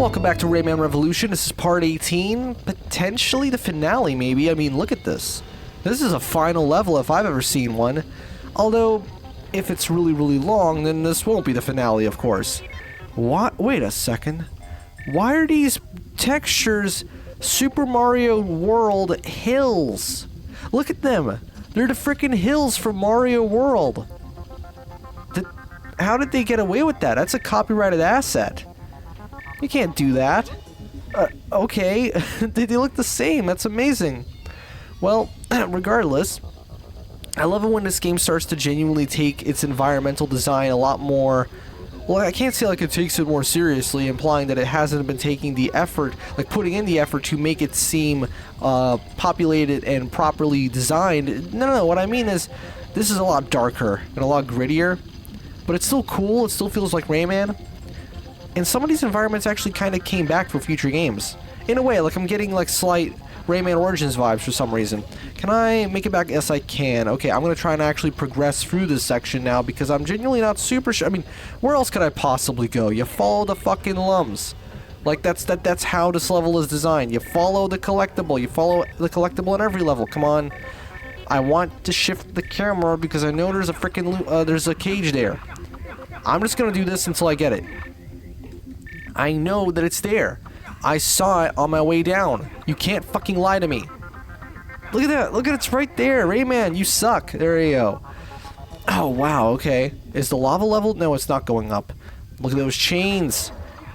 Welcome back to Rayman Revolution. This is part 18, potentially the finale maybe. I mean, look at this. This is a final level if I've ever seen one. Although, if it's really, really long, then this won't be the finale, of course. What? Wait a second. Why are these textures Super Mario World hills? Look at them. They're the freaking hills from Mario World. How did they get away with that? That's a copyrighted asset. You can't do that. Okay. they look the same. That's amazing. Well, regardless, I love it when this game starts to genuinely take its environmental design a lot more... Well, I can't say like it takes it more seriously, implying that it hasn't been taking the effort, like putting in the effort to make it seem populated and properly designed. No, what I mean is, this is a lot darker and a lot grittier, but it's still cool, it still feels like Rayman. And some of these environments actually kind of came back for future games. In a way, like I'm getting like slight Rayman Origins vibes for some reason. Can I make it back? Yes, I can. Okay, I'm going to try and actually progress through this section now because I'm genuinely not super sure. I mean, where else could I possibly go? You follow the fucking lums. Like, that's how this level is designed. You follow the collectible. You follow the collectible on every level. Come on. I want to shift the camera because I know there's a freaking there's a cage there. I'm just going to do this until I get it. I know that it's there. I saw it on my way down. You can't fucking lie to me. Look at that. Look at it's right there. Rayman, you suck. There you go. Oh, wow. Okay. Is the lava level? No, it's not going up. Look at those chains.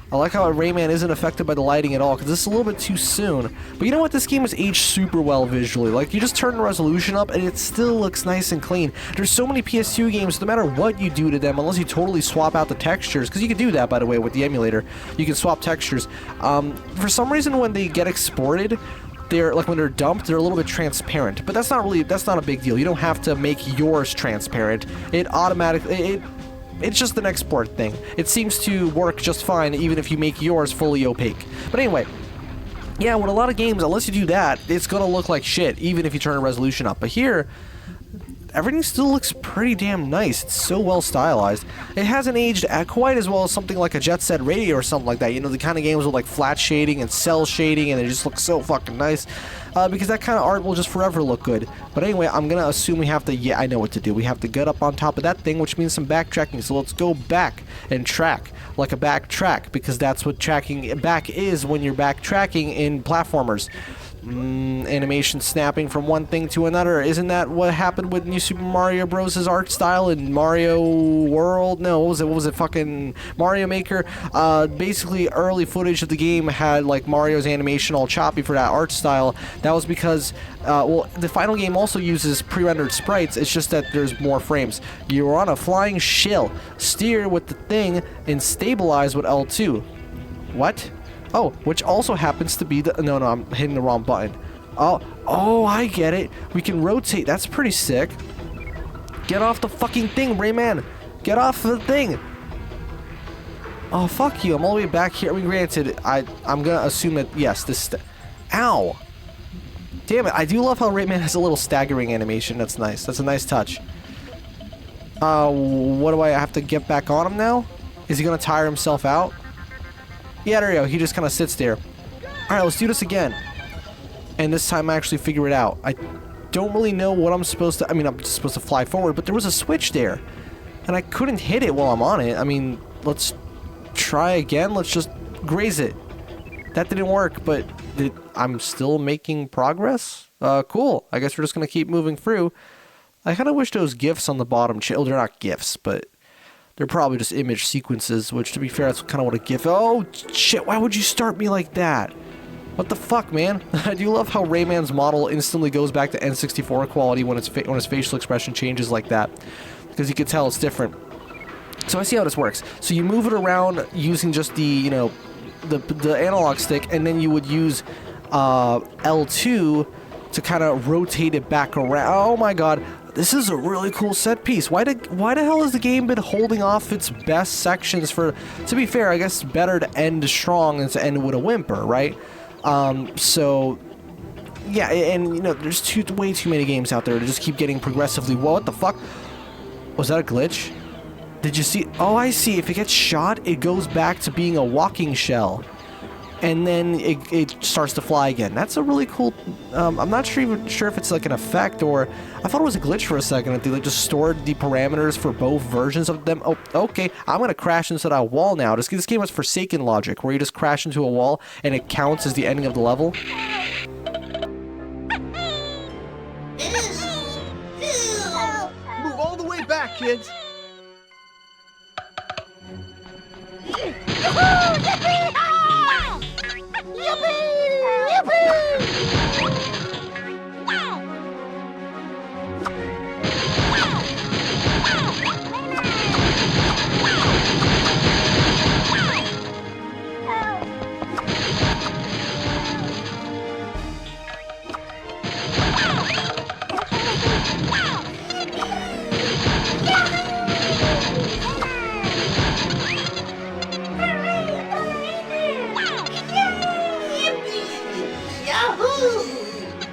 I like how Rayman isn't affected by the lighting at all, because this is a little bit too soon. But you know what? This game is aged super well visually. Like, you just turn the resolution up, and it still looks nice and clean. There's so many PS2 games, no matter what you do to them, unless you totally swap out the textures, because you can do that, by the way, with the emulator. You can swap textures. For some reason, when they get exported, they're, like, when they're dumped, they're a little bit transparent. But that's not a big deal. You don't have to make yours transparent. It automatically... It's just an export thing. It seems to work just fine even if you make yours fully opaque. But anyway, yeah, with a lot of games, unless you do that, it's gonna look like shit, even if you turn the resolution up. But here, everything still looks pretty damn nice. It's so well stylized. It hasn't aged quite as well as something like a Jet Set Radio or something like that. You know, the kind of games with like flat shading and cell shading, and they just look so fucking nice. Because that kind of art will just forever look good. But anyway, I'm going to assume we have to... Yeah, I know what to do. We have to get up on top of that thing, which means some backtracking. So let's go back and track like a backtrack, because that's what tracking back is when you're backtracking in platformers. Animation snapping from one thing to another. Isn't that what happened with New Super Mario Bros.'s art style in Mario World? No, what was it? Fucking Mario Maker. Basically, early footage of the game had like Mario's animation all choppy for that art style. That was because, well, the final game also uses pre-rendered sprites. It's just that there's more frames. You're on a flying shell. Steer with the thing and stabilize with L2. What? Oh, which also happens to be the... No, I'm hitting the wrong button. Oh, I get it. We can rotate. That's pretty sick. Get off the fucking thing, Rayman. Get off the thing. Oh, fuck you. I'm all the way back here. I mean, granted, I'm gonna assume that, yes, this... Ow. Damn it. I do love how Rayman has a little staggering animation. That's nice. That's a nice touch. What do I have to get back on him now? Is he gonna tire himself out? Yeah, there you go. He just kind of sits there. Alright, let's do this again. And this time I actually figure it out. I don't really know what I'm supposed to... I mean, I'm supposed to fly forward, but there was a switch there. And I couldn't hit it while I'm on it. I mean, let's try again. Let's just graze it. That didn't work, but I'm still making progress? Cool. I guess we're just going to keep moving through. I kind of wish those GIFs on the bottom... Oh, they're not GIFs, but... They're probably just image sequences, which, to be fair, that's kind of what a GIF... Oh, shit, why would you start me like that? What the fuck, man? I do love how Rayman's model instantly goes back to N64 quality when his facial expression changes like that. Because you can tell it's different. So I see how this works. So you move it around using just the, you know, the analog stick, and then you would use L2 to kind of rotate it back around. Oh my god. This is a really cool set piece. Why the hell has the game been holding off its best sections for... To be fair, I guess it's better to end strong than to end with a whimper, right? So... Yeah, and, you know, there's way too many games out there to just keep getting progressively... What the fuck? Was that a glitch? Did you see... Oh, I see. If it gets shot, it goes back to being a walking shell. and then it starts to fly again. That's a really cool, I'm not even sure if it's like an effect, or I thought it was a glitch for a second, if they like just stored the parameters for both versions of them. Oh, okay, I'm gonna crash into that wall now. This game has Forsaken logic, where you just crash into a wall, and it counts as the ending of the level. Move all the way back, kids!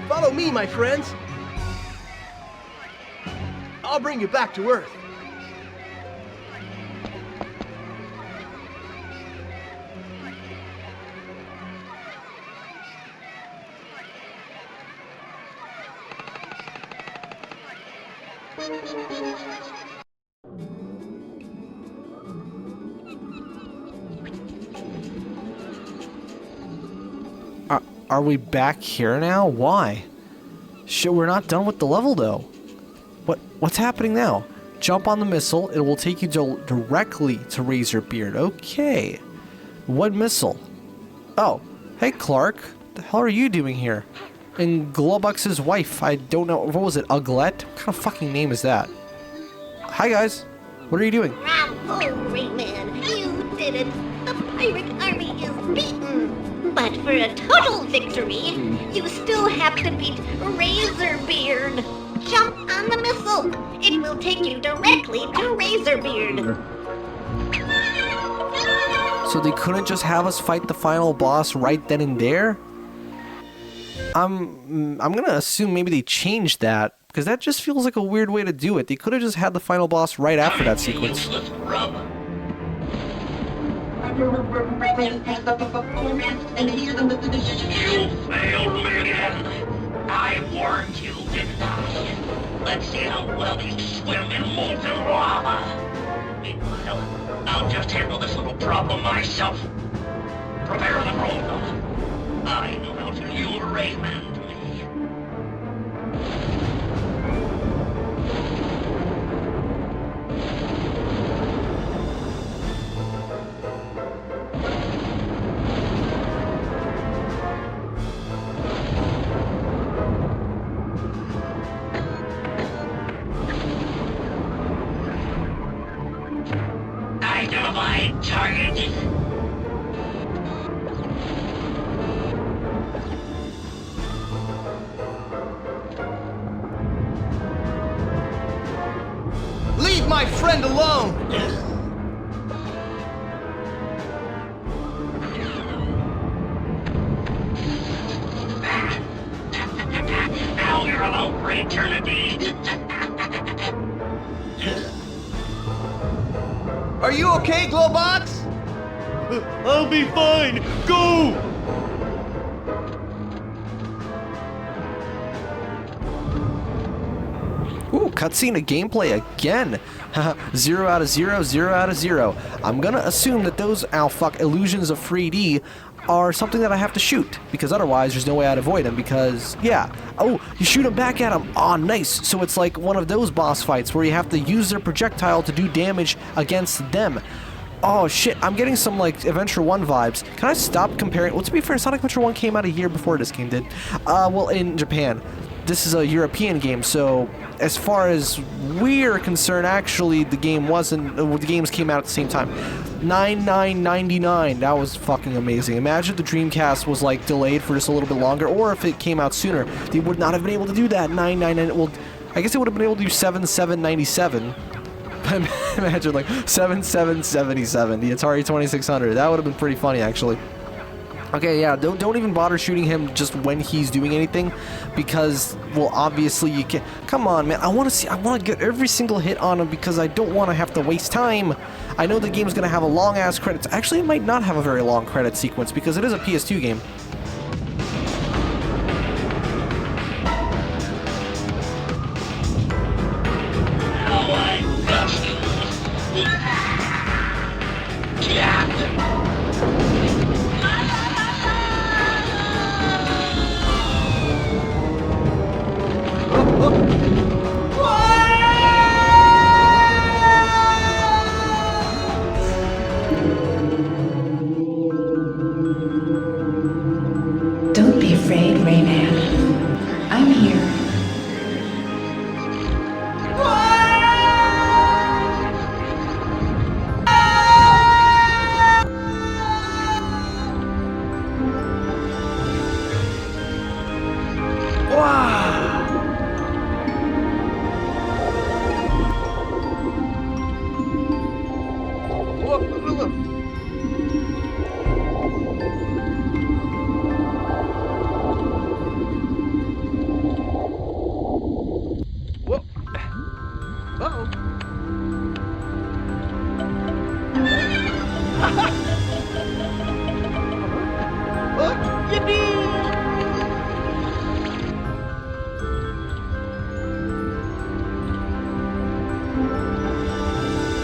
Follow me, my friends. I'll bring you back to Earth. Are we back here now? Why? Shit, we're not done with the level though. What's happening now? Jump on the missile. It will take you directly to Razorbeard. Okay. What missile? Oh, hey Clark. The hell are you doing here? And Globux's wife. I don't know. What was it? Uglette? What kind of fucking name is that? Hi guys. What are you doing? Bravo, Rayman. You did it. The pirate army is beaten. But for a total victory, you still have to beat Razorbeard. Jump on the missile. It will take you directly to Razorbeard. So they couldn't just have us fight the final boss right then and there? I'm gonna assume maybe they changed that, because that just feels like a weird way to do it. They could have just had the final boss right after that sequence. You failed me again. I warned you, didn't I? Let's see how well you swim in molten lava. Meanwhile, I'll just handle this little problem myself. Prepare the roll. I know how to lure Rayman to me. Identify target. Leave my friend alone! Now you're alone for eternity. Are you okay, Glowbox? I'll be fine. Go! Ooh, cutscene of gameplay again. 0 out of 0, 0 out of 0. I'm gonna assume that those illusions of 3D are something that I have to shoot, because otherwise there's no way I'd avoid them, because, yeah. Oh, you shoot them back at them. Oh, nice. So it's like one of those boss fights where you have to use their projectile to do damage against them. Oh, shit. I'm getting some, like, Adventure 1 vibes. Can I stop comparing? Well, to be fair, Sonic Adventure 1 came out a year before this game did. Well, in Japan. This is a European game, so as far as we're concerned, actually, the game wasn't. The games came out at the same time. 99.99. That was fucking amazing. Imagine if the Dreamcast was like delayed for just a little bit longer, or if it came out sooner, they would not have been able to do that. 9.99. Well, I guess they would have been able to do 7.797. Imagine like 7.777. The Atari 2600. That would have been pretty funny, actually. Okay, yeah, don't even bother shooting him just when he's doing anything, because, well, obviously you can't. Come on, man, I want to get every single hit on him, because I don't want to have to waste time. I know the game's gonna have a long-ass credits. Actually, it might not have a very long credit sequence because it is a PS2 game. Don't be afraid, Rayman. I'm here.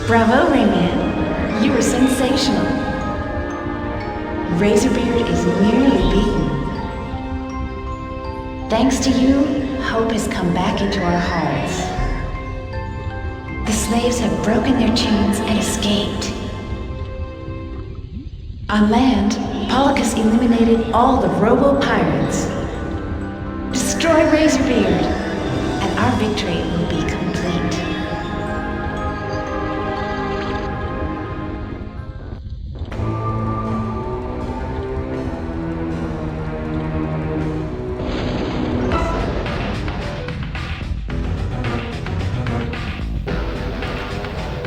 Bravo, Rayman. You were sensational. Razorbeard is nearly beaten. Thanks to you, hope has come back into our halls. The slaves have broken their chains and escaped. On land, Polycus eliminated all the robo-pirates. Destroy Razorbeard, and our victory will be complete.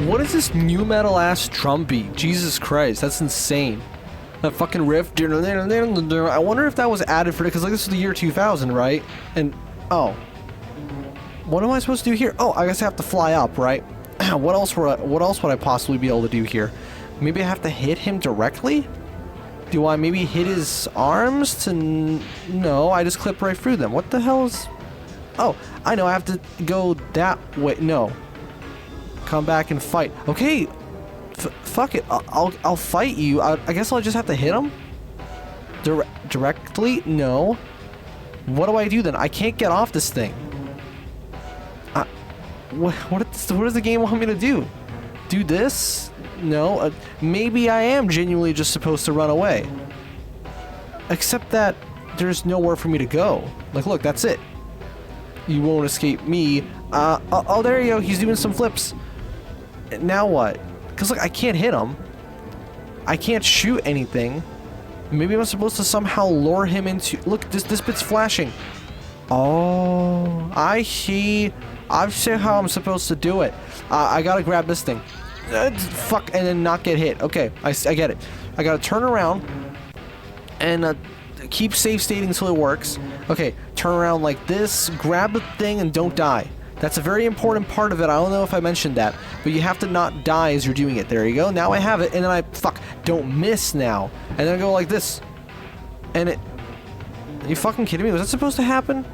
What is this new metal ass drum beat? Jesus Christ, that's insane. That fucking riff. I wonder if that was added for it, because like this is the year 2000, right? And oh, what am I supposed to do here? Oh, I guess I have to fly up, right? What else would I possibly be able to do here? Maybe I have to hit him directly? Do I maybe hit his arms to... No, I just clip right through them. What the hell is... Oh, I know, I have to go that way. No. Come back and fight. Okay, fuck it. I'll fight you. I guess I'll just have to hit him? Directly? No. What do I do then? I can't get off this thing. What does the game want me to do? Do this? No. Maybe I am genuinely just supposed to run away. Except that there's nowhere for me to go. Like, look, that's it. You won't escape me. Oh, there you go. He's doing some flips. Now what? Because, look, I can't hit him. I can't shoot anything. Maybe I'm supposed to somehow lure him into... Look, this bit's flashing. Oh, I see. I see how I'm supposed to do it. I gotta grab this thing. Fuck, and then not get hit. Okay, I get it. I gotta turn around and keep safe stating until it works. Okay, turn around like this, grab the thing, and don't die. That's a very important part of it. I don't know if I mentioned that, but you have to not die as you're doing it. There you go. Now I have it, and then I, don't miss now. And then I go like this. And it... Are you fucking kidding me? Was that supposed to happen?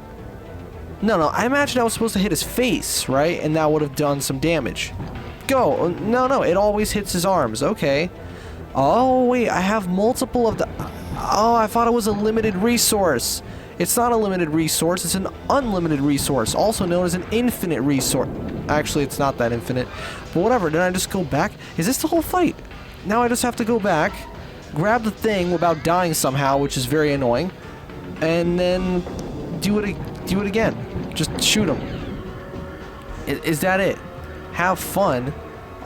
No, I imagine I was supposed to hit his face, right? And that would have done some damage. Go. No, it always hits his arms. Okay. Oh, wait, I have multiple of the... Oh, I thought it was a limited resource. It's not a limited resource, it's an unlimited resource, also known as an infinite resource. Actually, it's not that infinite, but whatever. Then I just go back. Is this the whole fight? Now I just have to go back, grab the thing without dying somehow, which is very annoying, and then do it again. Just shoot him. Is that it? Have fun.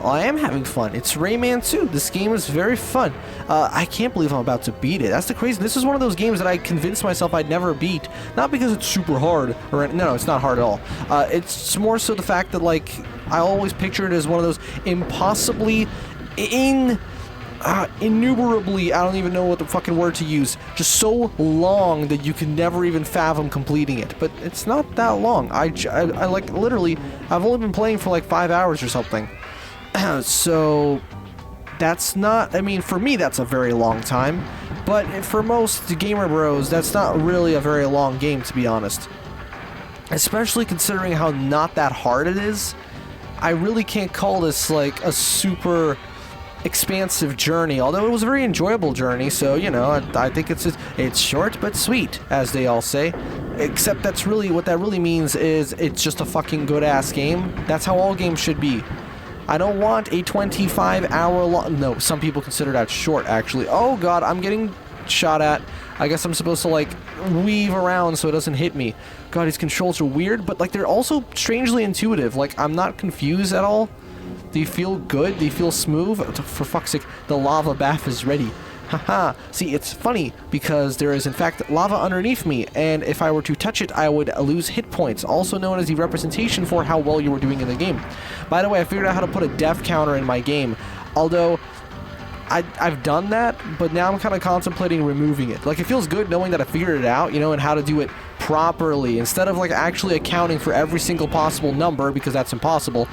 Well, I am having fun. It's Rayman 2. This game is very fun. I can't believe I'm about to beat it. That's the crazy. This is one of those games that I convinced myself I'd never beat. Not because it's super hard, or no, it's not hard at all. It's more so the fact that, like, I always picture it as one of those impossibly, innumerably, I don't even know what the fucking word to use, just so long that you can never even fathom completing it. But it's not that long. I like, literally, I've only been playing for like 5 hours or something. So, that's not, I mean, for me, that's a very long time. But for most gamer bros, that's not really a very long game, to be honest. Especially considering how not that hard it is. I really can't call this like a super expansive journey, although it was a very enjoyable journey, so, you know, I think it's short but sweet, as they all say. Except that's really, what that really means is it's just a fucking good-ass game. That's how all games should be. I don't want a 25-hour long... No, some people consider that short, actually. Oh, God, I'm getting shot at. I guess I'm supposed to, like, weave around so it doesn't hit me. God, these controls are weird, but, like, they're also strangely intuitive. Like, I'm not confused at all. Do you feel good? Do you feel smooth? For fuck's sake, the lava bath is ready. Haha. See, it's funny because there is in fact lava underneath me, and if I were to touch it, I would lose hit points, also known as the representation for how well you were doing in the game. By the way, I figured out how to put a death counter in my game, although I've done that, but now I'm kind of contemplating removing it. Like, it feels good knowing that I figured it out, you know, and how to do it properly, instead of like actually accounting for every single possible number, because that's impossible.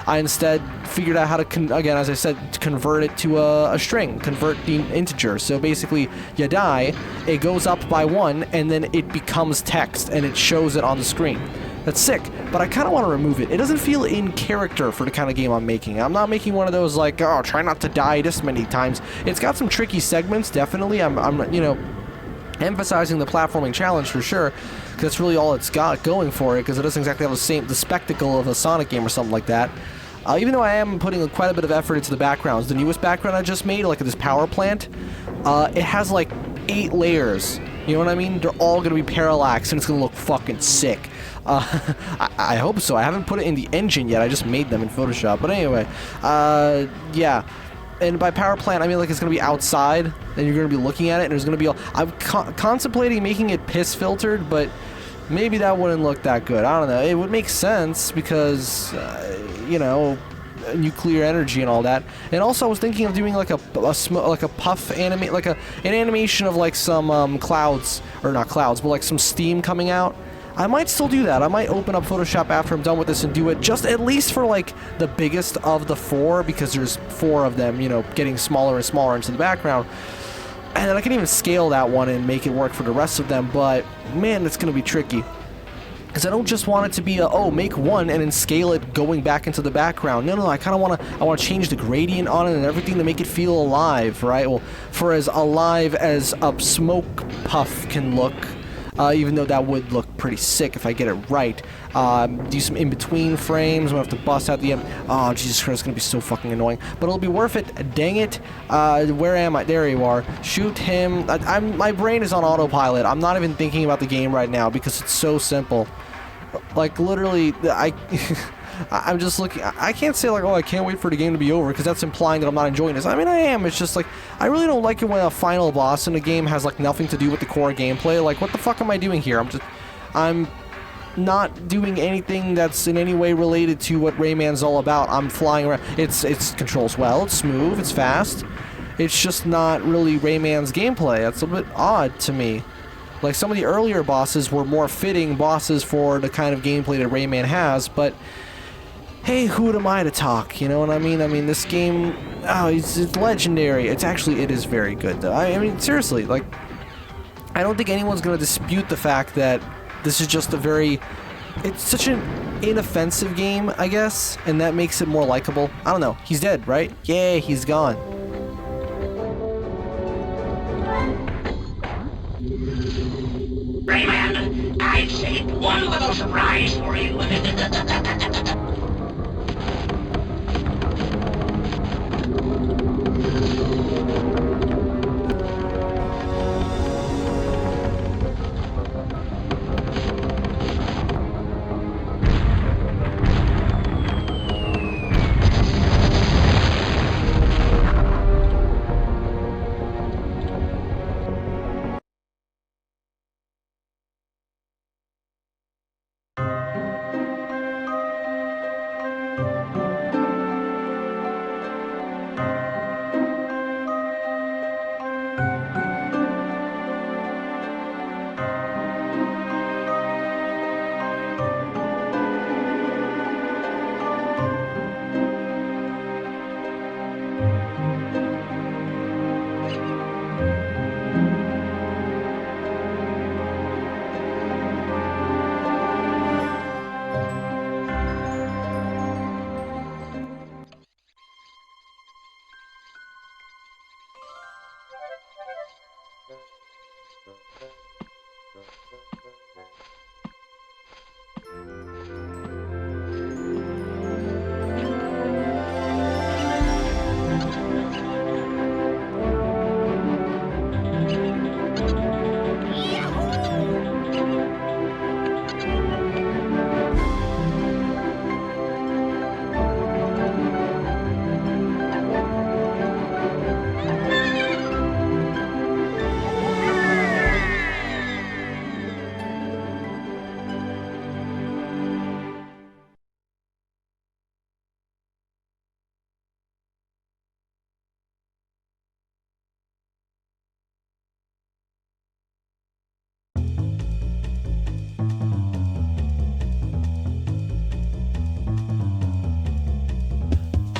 I instead figured out how to, again, as I said, to convert it to a string, convert the integer. So basically, you die, it goes up by 1, and then it becomes text, and it shows it on the screen. That's sick, but I kind of want to remove it. It doesn't feel in character for the kind of game I'm making. I'm not making one of those, like, oh, try not to die this many times. It's got some tricky segments, definitely. I'm you know, emphasizing the platforming challenge for sure, because that's really all it's got going for it, because it doesn't exactly have the spectacle of a Sonic game or something like that. Even though I am putting quite a bit of effort into the backgrounds. The newest background I just made, like this power plant, it has like 8 layers. You know what I mean? They're all going to be parallax, and it's going to look fucking sick. I hope so. I haven't put it in the engine yet. I just made them in Photoshop. But anyway, yeah. And by power plant, I mean like it's going to be outside, and you're going to be looking at it, and there's going to be I'm contemplating making it piss filtered, but maybe that wouldn't look that good. I don't know. It would make sense because, you know, nuclear energy and all that. And also I was thinking of doing like a puff an animation of like some clouds, or not clouds, but like some steam coming out. I might still do that. I might open up Photoshop after I'm done with this and do it just at least for like the biggest of the 4, because there's 4 of them, you know, getting smaller and smaller into the background. And then I can even scale that one and make it work for the rest of them, but man, it's going to be tricky. Because I don't just want it to be make one and then scale it going back into the background. No, I kind of want to change the gradient on it and everything to make it feel alive, right? Well, for as alive as a smoke puff can look, even though that would look pretty sick if I get it right. Do some in-between frames. I'm going to have to bust out the end. Oh, Jesus Christ, it's going to be so fucking annoying. But it'll be worth it. Dang it. Where am I? There you are. Shoot him. My brain is on autopilot. I'm not even thinking about the game right now because it's so simple. Like, literally, I'm just looking. I can't say, like, oh, I can't wait for the game to be over, because that's implying that I'm not enjoying this. I mean, I am. It's just, like, I really don't like it when a final boss in a game has, like, nothing to do with the core gameplay. Like, what the fuck am I doing here? I'm not doing anything that's in any way related to what Rayman's all about. I'm flying around. It's controls well. It's smooth. It's fast. It's just not really Rayman's gameplay. That's a bit odd to me. Like, some of the earlier bosses were more fitting bosses for the kind of gameplay that Rayman has, but hey, who am I to talk? You know what I mean? I mean, this game, it's legendary. It is very good, though. I mean, seriously, like, I don't think anyone's going to dispute the fact that this is just it's such an inoffensive game, I guess, and that makes it more likable. I don't know. He's dead, right? Yay, he's gone. Rayman, I've saved one little surprise for you.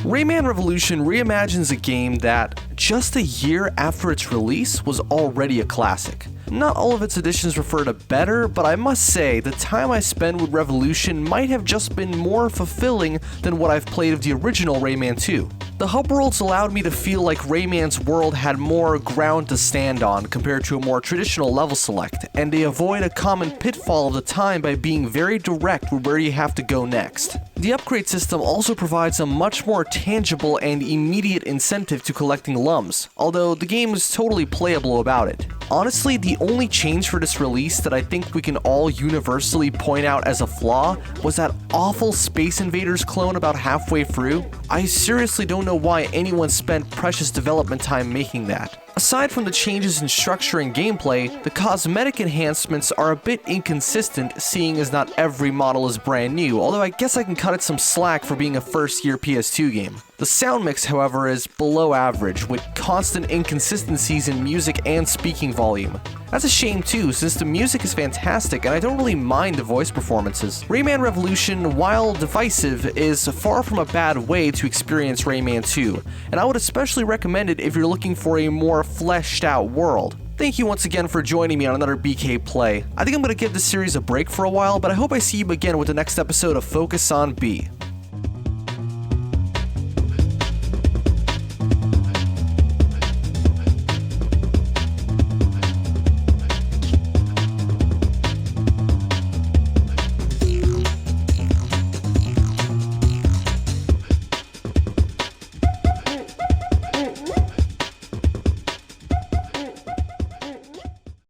Rayman Revolution reimagines a game that, just a year after its release, was already a classic. Not all of its additions refer to better, but I must say, the time I spend with Revolution might have just been more fulfilling than what I've played of the original Rayman 2. The hub worlds allowed me to feel like Rayman's world had more ground to stand on compared to a more traditional level select, and they avoid a common pitfall of the time by being very direct with where you have to go next. The upgrade system also provides a much more tangible and immediate incentive to collecting lums, although the game is totally playable about it. Honestly, the only change for this release that I think we can all universally point out as a flaw was that awful Space Invaders clone about halfway through. I seriously don't know why anyone spent precious development time making that. Aside from the changes in structure and gameplay, the cosmetic enhancements are a bit inconsistent, seeing as not every model is brand new, although I guess I can cut it some slack for being a first-year PS2 game. The sound mix, however, is below average, with constant inconsistencies in music and speaking volume. That's a shame too, since the music is fantastic and I don't really mind the voice performances. Rayman Revolution, while divisive, is far from a bad way to experience Rayman 2, and I would especially recommend it if you're looking for a more fleshed out world. Thank you once again for joining me on another BK Play. I think I'm going to give this series a break for a while, but I hope I see you again with the next episode of Focus on B.